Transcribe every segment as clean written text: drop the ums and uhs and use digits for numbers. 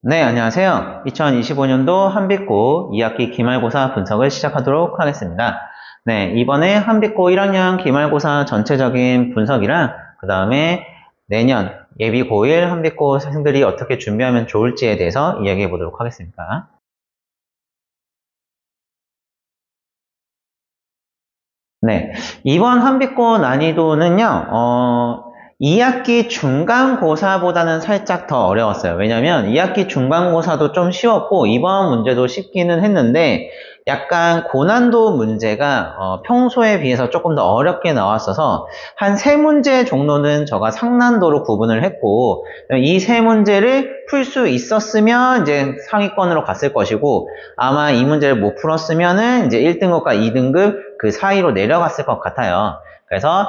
네, 안녕하세요. 2025년도 한빛고 2학기 기말고사 분석을 시작하도록 하겠습니다. 네, 이번에 한빛고 1학년 기말고사 전체적인 분석이랑 그 다음에 내년 예비 고1 한빛고 학생들이 어떻게 준비하면 좋을지에 대해서 이야기해 보도록 하겠습니다. 네, 이번 한빛고 난이도는요, 2학기 중간고사보다는 살짝 더 어려웠어요. 왜냐면 2학기 중간고사도 좀 쉬웠고 이번 문제도 쉽기는 했는데 약간 고난도 문제가 평소에 비해서 조금 더 어렵게 나왔어서 한 3문제 정도는 제가 상난도로 구분을 했고 이 3문제를 풀 수 있었으면 이제 상위권으로 갔을 것이고 아마 이 문제를 못 풀었으면은 이제 1등급과 2등급 그 사이로 내려갔을 것 같아요. 그래서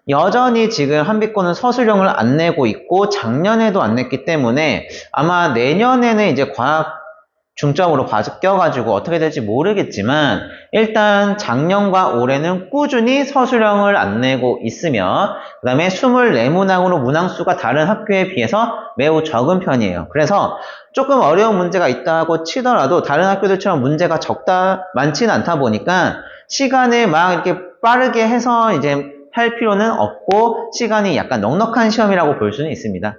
여전히 지금 한빛고는 서술형을 안 내고 있고 작년에도 안 냈기 때문에 아마 내년에는 이제 과학 중점으로 바뀌어가지고 어떻게 될지 모르겠지만 일단 작년과 올해는 꾸준히 서술형을 안 내고 있으며 그 다음에 24문항으로 문항수가 다른 학교에 비해서 매우 적은 편이에요. 그래서 조금 어려운 문제가 있다고 치더라도 다른 학교들처럼 문제가 많지는 않다 보니까 시간을 막 이렇게 빠르게 해서 이제 할 필요는 없고 시간이 약간 넉넉한 시험이라고 볼 수는 있습니다.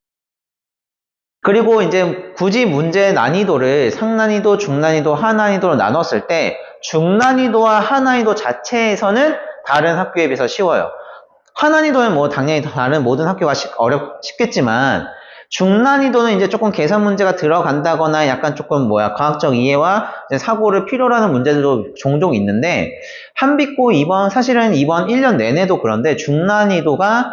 그리고 이제 굳이 문제 난이도를 상난이도, 중난이도, 하난이도로 나눴을 때 중난이도와 하난이도 자체에서는 다른 학교에 비해서 쉬워요. 하난이도는 뭐 당연히 다른 모든 학교가 쉽겠지만 중난이도는 이제 조금 계산 문제가 들어간다거나 약간 조금 과학적 이해와 사고를 필요로 하는 문제들도 종종 있는데 한빛고 사실은 이번 1년 내내도 그런데 중난이도가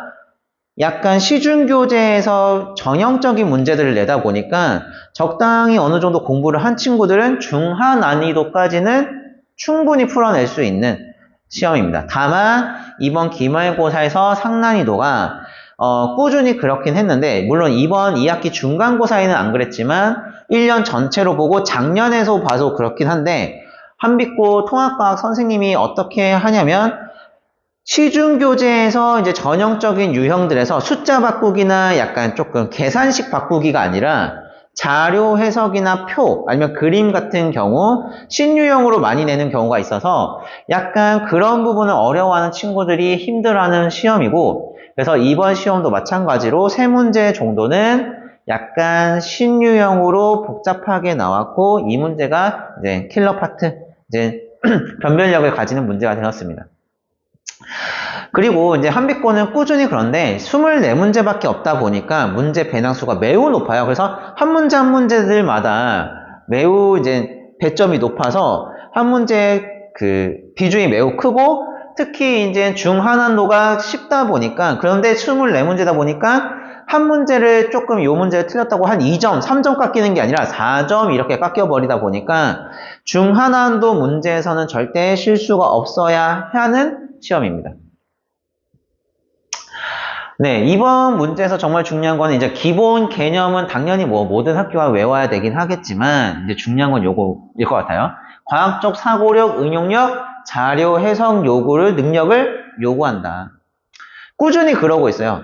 약간 시중교재에서 전형적인 문제들을 내다 보니까 적당히 어느 정도 공부를 한 친구들은 중하 난이도까지는 충분히 풀어낼 수 있는 시험입니다. 다만 이번 기말고사에서 상난이도가 꾸준히 그렇긴 했는데 물론 이번 2학기 중간고사에는 안 그랬지만 1년 전체로 보고 작년에서 봐도 그렇긴 한데 한빛고 통합과학 선생님이 어떻게 하냐면 시중교재에서 이제 전형적인 유형들에서 숫자 바꾸기나 약간 조금 계산식 바꾸기가 아니라 자료 해석이나 표 아니면 그림 같은 경우 신유형으로 많이 내는 경우가 있어서 약간 그런 부분을 어려워하는 친구들이 힘들어하는 시험이고 그래서 이번 시험도 마찬가지로 3문제 정도는 약간 신유형으로 복잡하게 나왔고 이 문제가 이제 킬러 파트 이제 변별력을 가지는 문제가 되었습니다. 그리고 이제 한빛고는 꾸준히 그런데 24문제밖에 없다 보니까 문제 배낭수가 매우 높아요. 그래서 한 문제 한 문제들마다 매우 이제 배점이 높아서 한 문제 그 비중이 매우 크고 특히 이제 중하난도가 쉽다 보니까 그런데 24문제다 보니까 한 문제를 조금 요 문제를 틀렸다고 한 2점, 3점 깎이는 게 아니라 4점 이렇게 깎여버리다 보니까 중하난도 문제에서는 절대 실수가 없어야 하는 시험입니다. 네, 이번 문제에서 정말 중요한 거는 이제 기본 개념은 당연히 모든 학교가 외워야 되긴 하겠지만 이제 중요한 건 요거일 것 같아요. 과학적 사고력, 응용력, 자료 해석 능력을 요구한다. 꾸준히 그러고 있어요.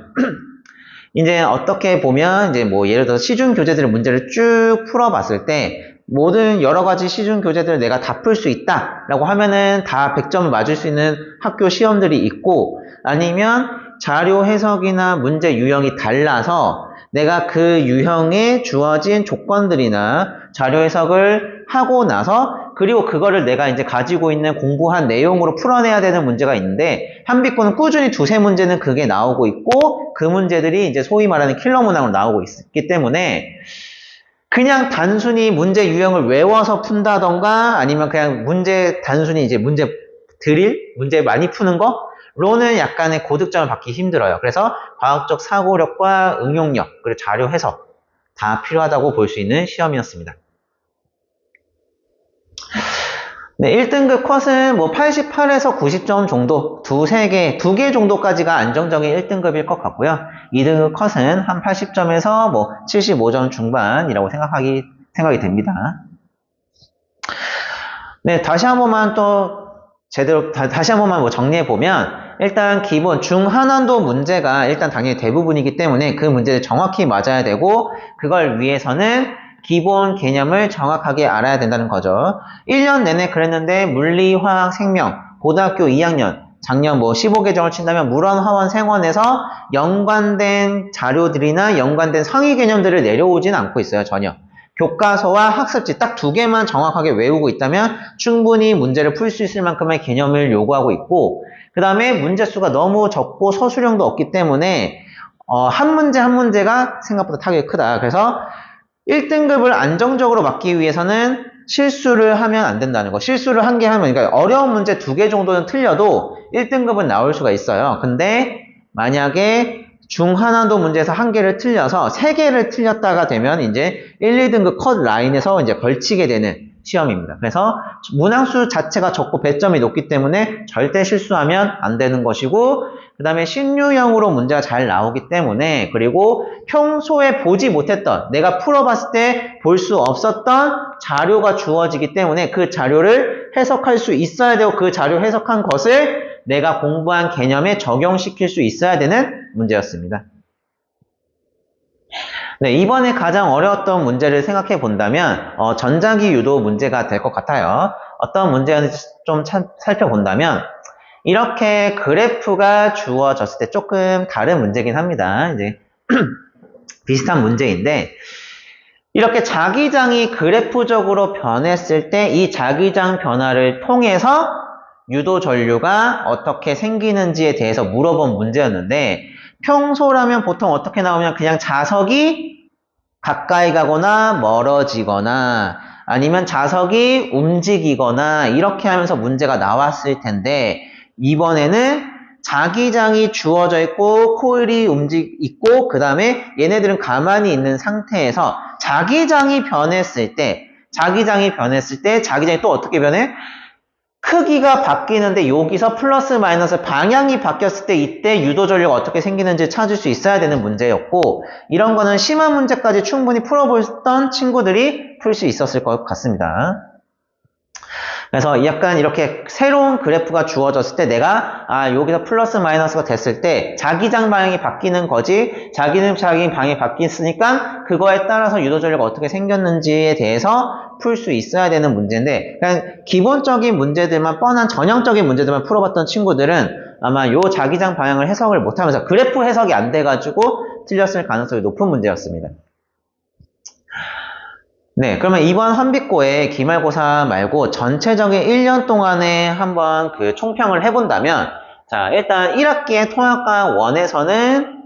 이제 어떻게 보면 이제 예를 들어서 시중 교재들의 문제를 쭉 풀어봤을 때 모든 여러 가지 시중 교재들을 내가 다 풀 수 있다라고 하면은 다 100점을 맞을 수 있는 학교 시험들이 있고 아니면 자료 해석이나 문제 유형이 달라서 내가 그 유형에 주어진 조건들이나 자료 해석을 하고 나서 그리고 그거를 내가 이제 가지고 있는 공부한 내용으로 풀어내야 되는 문제가 있는데 한빛고는 꾸준히 2-3문제는 그게 나오고 있고 그 문제들이 이제 소위 말하는 킬러 문항으로 나오고 있기 때문에 그냥 단순히 문제 유형을 외워서 푼다던가 아니면 그냥 단순히 이제 문제 많이 푸는 거로는 약간의 고득점을 받기 힘들어요. 그래서 과학적 사고력과 응용력, 그리고 자료 해석 다 필요하다고 볼 수 있는 시험이었습니다. 네, 1등급 컷은 88에서 90점 정도, 2개 정도까지가 안정적인 1등급일 것 같고요. 2등급 컷은 한 80점에서 75점 중반이라고 생각이 됩니다. 네, 다시 한 번만 정리해보면, 일단 기본 중하난도 문제가 일단 당연히 대부분이기 때문에 그 문제를 정확히 맞아야 되고, 그걸 위해서는 기본 개념을 정확하게 알아야 된다는 거죠. 1년 내내 그랬는데 물리, 화학, 생명, 고등학교 2학년, 작년 뭐 15개정을 친다면 물원, 화원, 생원에서 연관된 자료들이나 연관된 상위 개념들을 내려오진 않고 있어요. 전혀. 교과서와 학습지 딱 두 개만 정확하게 외우고 있다면 충분히 문제를 풀 수 있을 만큼의 개념을 요구하고 있고, 그 다음에 문제 수가 너무 적고 서술형도 없기 때문에 한 문제 한 문제가 생각보다 타격이 크다. 그래서 1등급을 안정적으로 맞기 위해서는 실수를 하면 안 된다는 거. 실수를 한 개 하면, 그러니까 어려운 문제 2개 정도는 틀려도 1등급은 나올 수가 있어요. 근데 만약에 중하난도 문제에서 1개를 틀려서 3개를 틀렸다가 되면 이제 1, 2등급 컷 라인에서 이제 걸치게 되는 시험입니다. 그래서 문항수 자체가 적고 배점이 높기 때문에 절대 실수하면 안 되는 것이고, 그 다음에 신유형으로 문제가 잘 나오기 때문에, 그리고 평소에 보지 못했던, 내가 풀어봤을 때 볼 수 없었던 자료가 주어지기 때문에 그 자료를 해석할 수 있어야 되고, 그 자료 해석한 것을 내가 공부한 개념에 적용시킬 수 있어야 되는 문제였습니다. 네, 이번에 가장 어려웠던 문제를 생각해 본다면 전자기 유도 문제가 될 것 같아요. 어떤 문제였는지 좀 살펴본다면, 이렇게 그래프가 주어졌을 때 조금 다른 문제긴 합니다. 이제 비슷한 문제인데, 이렇게 자기장이 그래프적으로 변했을 때 이 자기장 변화를 통해서 유도 전류가 어떻게 생기는지에 대해서 물어본 문제였는데, 평소라면 보통 어떻게 나오면 그냥 자석이 가까이 가거나 멀어지거나 아니면 자석이 움직이거나 이렇게 하면서 문제가 나왔을 텐데, 이번에는 자기장이 주어져 있고 코일이 있고 그 다음에 얘네들은 가만히 있는 상태에서 자기장이 변했을 때 자기장이 또 어떻게 변해? 크기가 바뀌는데 여기서 플러스 마이너스 방향이 바뀌었을 때 이때 유도 전류가 어떻게 생기는지 찾을 수 있어야 되는 문제였고, 이런 거는 심한 문제까지 충분히 풀어보던 친구들이 풀 수 있었을 것 같습니다. 그래서 약간 이렇게 새로운 그래프가 주어졌을 때 내가 여기서 플러스 마이너스가 됐을 때 자기장 방향이 바뀌는 거지, 자기 방향이 바뀌었으니까 그거에 따라서 유도 전류가 어떻게 생겼는지에 대해서 풀 수 있어야 되는 문제인데, 그냥 기본적인 문제들만, 뻔한 전형적인 문제들만 풀어봤던 친구들은 아마 요 자기장 방향을 해석을 못하면서 그래프 해석이 안 돼가지고 틀렸을 가능성이 높은 문제였습니다. 네, 그러면 이번 환비고의 기말고사 말고 전체적인 1년 동안에 한번 그 총평을 해본다면, 자, 일단 1학기의 통합과학 1에서는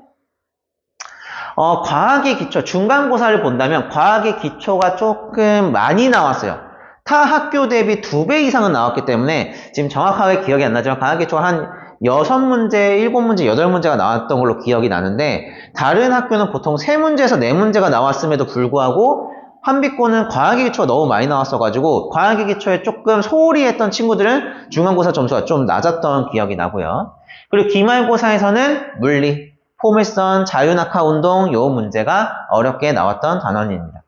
과학의 기초, 중간고사를 본다면 과학의 기초가 조금 많이 나왔어요. 타 학교 대비 2배 이상은 나왔기 때문에 지금 정확하게 기억이 안 나지만 과학의 기초가 한 6문제, 7문제, 8문제가 나왔던 걸로 기억이 나는데, 다른 학교는 보통 3문제에서 4문제가 나왔음에도 불구하고 환비고는 과학의 기초가 너무 많이 나왔어가지고 과학의 기초에 조금 소홀히 했던 친구들은 중간고사 점수가 좀 낮았던 기억이 나고요. 그리고 기말고사에서는 물리, 포물선, 자유낙하 운동 요 문제가 어렵게 나왔던 단원입니다.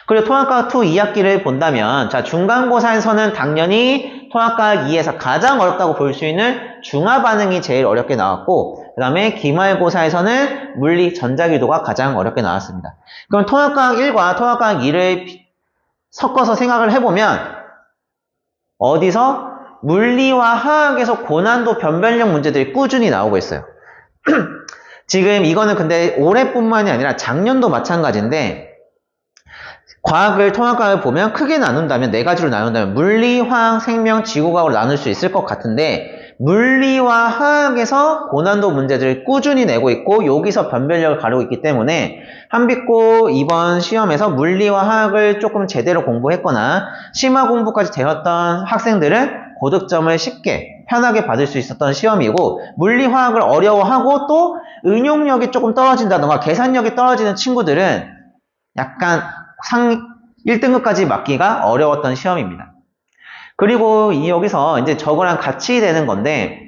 그리고 통합과학 2 2학기를 본다면, 자, 중간고사에서는 당연히 통합과학 2에서 가장 어렵다고 볼 수 있는 중화반응이 제일 어렵게 나왔고, 그 다음에 기말고사에서는 물리, 전자기도가 가장 어렵게 나왔습니다. 그럼 통합과학 1과 통합과학 2를 섞어서 생각을 해보면, 어디서 물리와 화학에서 고난도 변별력 문제들이 꾸준히 나오고 있어요. 지금 이거는 근데 올해뿐만이 아니라 작년도 마찬가지인데, 통합과학을 보면 크게 나눈다면, 4가지로 나눈다면 물리, 화학, 생명, 지구과학으로 나눌 수 있을 것 같은데, 물리와 화학에서 고난도 문제들을 꾸준히 내고 있고 여기서 변별력을 가르고 있기 때문에 환비고 이번 시험에서 물리와 화학을 조금 제대로 공부했거나 심화 공부까지 되었던 학생들은 고득점을 쉽게 편하게 받을 수 있었던 시험이고, 물리, 화학을 어려워하고 또 응용력이 조금 떨어진다던가 계산력이 떨어지는 친구들은 약간 1등급까지 맞기가 어려웠던 시험입니다. 그리고 여기서 이제 저거랑 같이 되는 건데,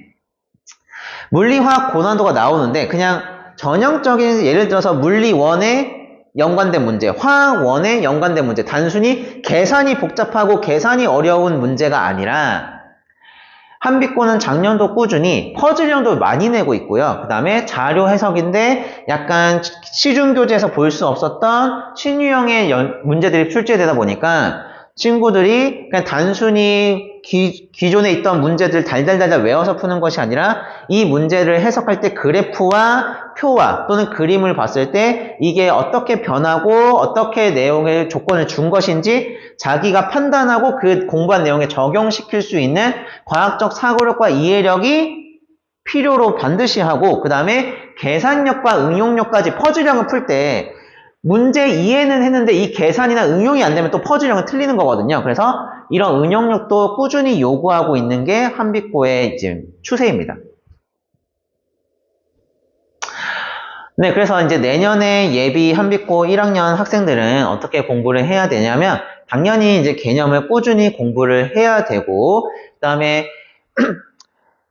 물리화학 고난도가 나오는데 그냥 전형적인, 예를 들어서 물리 1에 연관된 문제, 화학 1에 연관된 문제, 단순히 계산이 복잡하고 계산이 어려운 문제가 아니라 한빛고는 작년도 꾸준히 퍼즐형도 많이 내고 있고요. 그 다음에 자료 해석인데 약간 시중교재에서 볼 수 없었던 신유형의 문제들이 출제되다 보니까 친구들이 그냥 단순히 기존에 있던 문제들 달달달달 외워서 푸는 것이 아니라 이 문제를 해석할 때 그래프와 표와 또는 그림을 봤을 때 이게 어떻게 변하고 어떻게 내용의 조건을 준 것인지 자기가 판단하고 그 공부한 내용에 적용시킬 수 있는 과학적 사고력과 이해력이 필요로 반드시 하고 그 다음에 계산력과 응용력까지 퍼즐형을 풀 때 문제 이해는 했는데 이 계산이나 응용이 안 되면 또 퍼즐형은 틀리는 거거든요. 그래서 이런 응용력도 꾸준히 요구하고 있는 게 한빛고의 이제 추세입니다. 네, 그래서 이제 내년에 예비 한빛고 1학년 학생들은 어떻게 공부를 해야 되냐면 당연히 이제 개념을 꾸준히 공부를 해야 되고 그다음에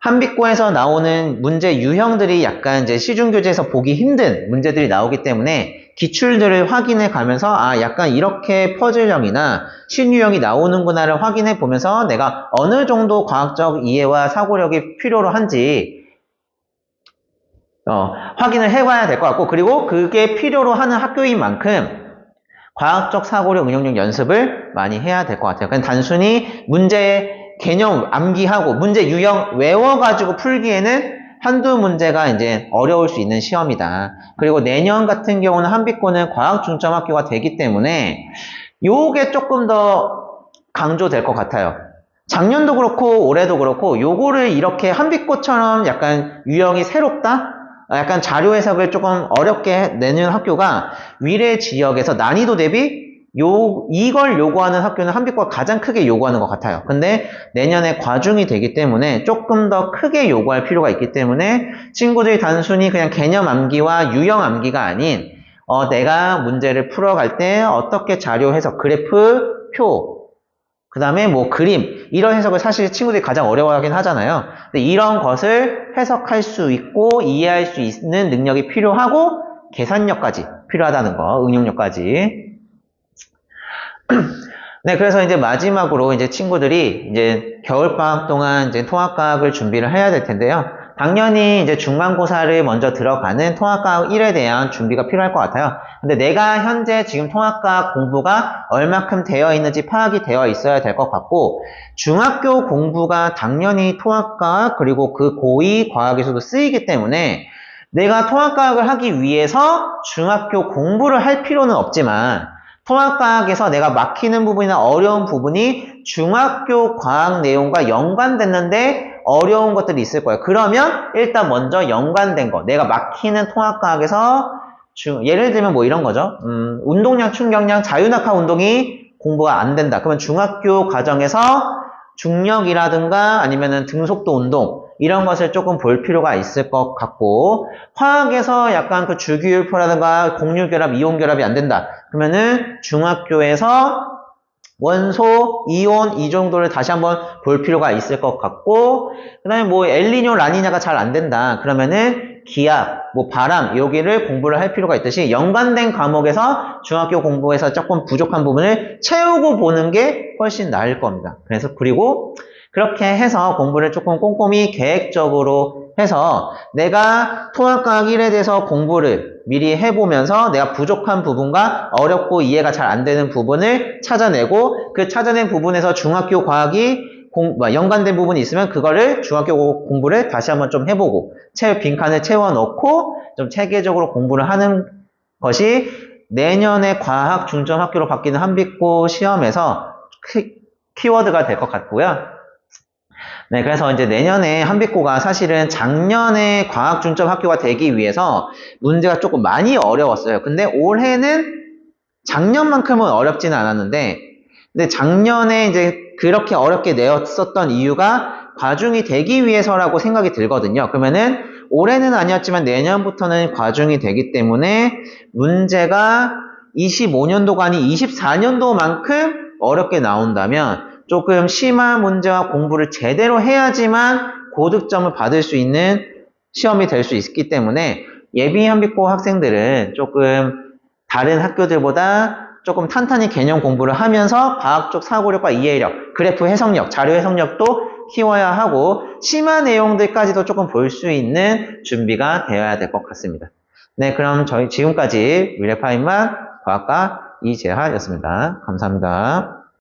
한빛고에서 나오는 문제 유형들이 약간 이제 시중교재에서 보기 힘든 문제들이 나오기 때문에 기출들을 확인해 가면서 아 약간 이렇게 퍼즐형이나 신유형이 나오는구나를 확인해 보면서 내가 어느 정도 과학적 이해와 사고력이 필요로 한지 확인을 해봐야 될 것 같고 그리고 그게 필요로 하는 학교인 만큼 과학적 사고력 응용력 연습을 많이 해야 될 것 같아요. 그냥 단순히 문제 개념 암기하고 문제 유형 외워가지고 풀기에는 한두 문제가 이제 어려울 수 있는 시험이다. 그리고 내년 같은 경우는 한빛고는 과학 중점 학교가 되기 때문에 요게 조금 더 강조될 것 같아요. 작년도 그렇고 올해도 그렇고 요거를 이렇게 한빛고처럼 약간 유형이 새롭다? 약간 자료 해석을 조금 어렵게 내는 학교가 위례 지역에서 난이도 대비 이걸 요구하는 학교는 한빛고가 가장 크게 요구하는 것 같아요. 근데 내년에 과중이 되기 때문에 조금 더 크게 요구할 필요가 있기 때문에 친구들이 단순히 그냥 개념 암기와 유형 암기가 아닌 내가 문제를 풀어갈 때 어떻게 자료 해석, 그래프, 표 그 다음에 뭐 그림 이런 해석을 사실 친구들이 가장 어려워하긴 하잖아요. 근데 이런 것을 해석할 수 있고 이해할 수 있는 능력이 필요하고 계산력까지 필요하다는 거, 응용력까지. 네, 그래서 이제 마지막으로 이제 친구들이 이제 겨울방학 동안 이제 통합과학을 준비를 해야 될 텐데요. 당연히 이제 중간고사를 먼저 들어가는 통합과학 1에 대한 준비가 필요할 것 같아요. 근데 내가 현재 지금 통합과학 공부가 얼마큼 되어 있는지 파악이 되어 있어야 될 것 같고 중학교 공부가 당연히 통합과학 그리고 그 고2 과학에서도 쓰이기 때문에 내가 통합과학을 하기 위해서 중학교 공부를 할 필요는 없지만 통합과학에서 내가 막히는 부분이나 어려운 부분이 중학교 과학 내용과 연관됐는데 어려운 것들이 있을 거예요. 그러면 일단 먼저 연관된 거 내가 막히는 통합과학에서 예를 들면 뭐 이런 거죠. 운동량, 충격량, 자유낙하 운동이 공부가 안 된다. 그러면 중학교 과정에서 중력이라든가 아니면은 등속도 운동 이런 것을 조금 볼 필요가 있을 것 같고 화학에서 약간 그 주기율표라든가 공유결합, 이온결합이 안 된다. 그러면은 중학교에서 원소, 이온 이 정도를 다시 한번 볼 필요가 있을 것 같고 그 다음에 뭐 엘니뇨, 라니냐가 잘 안 된다. 그러면은 기압, 뭐 바람 여기를 공부를 할 필요가 있듯이 연관된 과목에서 중학교 공부에서 조금 부족한 부분을 채우고 보는 게 훨씬 나을 겁니다. 그래서 그리고 그렇게 해서 공부를 조금 꼼꼼히 계획적으로 해서 내가 통합과학 1에 대해서 공부를 미리 해보면서 내가 부족한 부분과 어렵고 이해가 잘 안 되는 부분을 찾아내고 그 찾아낸 부분에서 중학교 과학이 연관된 부분이 있으면 그거를 중학교 공부를 다시 한번 좀 해보고 빈칸을 채워넣고 좀 체계적으로 공부를 하는 것이 내년에 과학 중점 학교로 바뀌는 한빛고 시험에서 키워드가 될 것 같고요. 네, 그래서 이제 내년에 한빛고가 사실은 작년에 과학 중점 학교가 되기 위해서 문제가 조금 많이 어려웠어요. 근데 올해는 작년만큼은 어렵지는 않았는데, 근데 작년에 이제 그렇게 어렵게 내었었던 이유가 과중이 되기 위해서라고 생각이 들거든요. 그러면은 올해는 아니었지만 내년부터는 과중이 되기 때문에 문제가 25년도가 아닌 24년도만큼 어렵게 나온다면 조금 심한 문제와 공부를 제대로 해야지만 고득점을 받을 수 있는 시험이 될 수 있기 때문에 예비 한빛고 학생들은 조금 다른 학교들보다 조금 탄탄히 개념 공부를 하면서 과학적 사고력과 이해력, 그래프 해석력, 자료 해석력도 키워야 하고 심화 내용들까지도 조금 볼 수 있는 준비가 되어야 될 것 같습니다. 네, 그럼 저희 지금까지 미래파인만 과학과 이재하였습니다. 감사합니다.